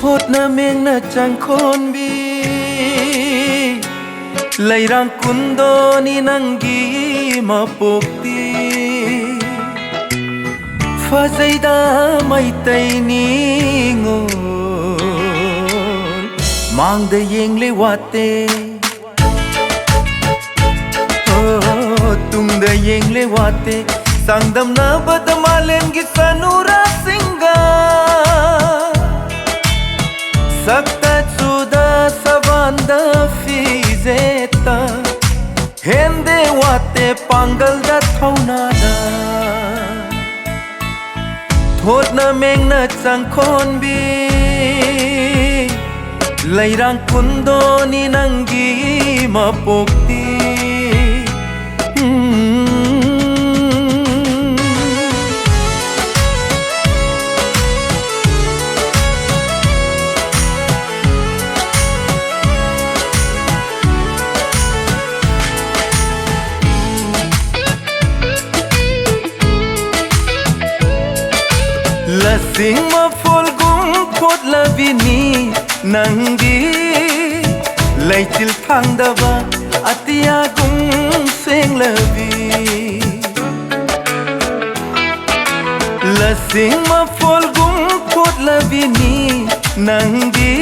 Thotna Mengna Changkhonbi Lairang kundo ni nangi mapukti Fazaida mai tay ni ngon Mang da yeng le wate Tung da yeng le wate Sangdam na badmalem gi sanura singa Sakta chuda savanda fizeta Hende wate pangal da Thotna da Thotna Mengna Changkhonbi Lairang kundo ni nangi mapukti Lasing ma folgum khot la vini nangi Lai chil thang daba atia gum seng lavi Lasing ma folgum khot la vini nangi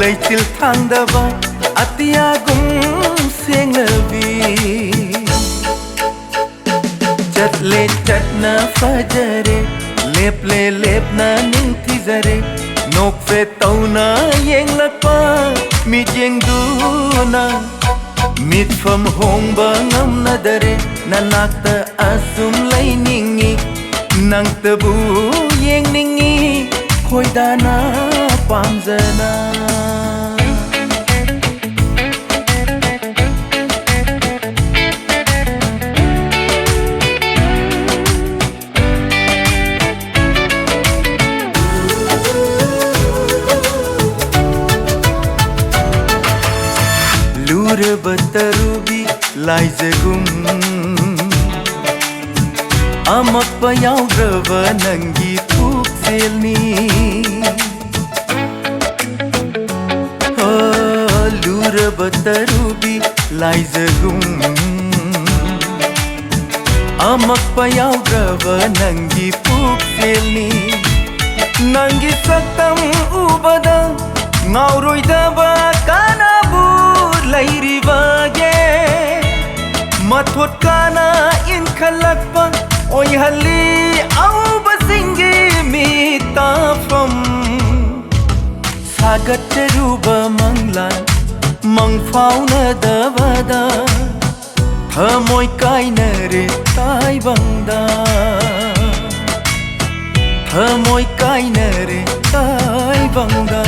Lai chil thang daba atia gum seng lavi Chat le chat na fajare Lep le lep na ning thizare Nok fe tau na yeng lakpa Mit yeng du na Mit fam hong ba ngam na dare Na nakta asum lay ningi Nang tabu yeng ningi Khoi da na pam zana Batarubi lai zagum Amak payaw grava nangi puk selni Lura batarubi lai zagum Amak payaw grava nangi puk selni Nangi saktam ubada Ngauroi daba kanabu Lairibage Mathot kana in khalakpa Oi halli au basingi mitafam Sagat teruba manglan Mangfauna davada Thamoi kaina re tai bangda Thamoi kaina re tai bangda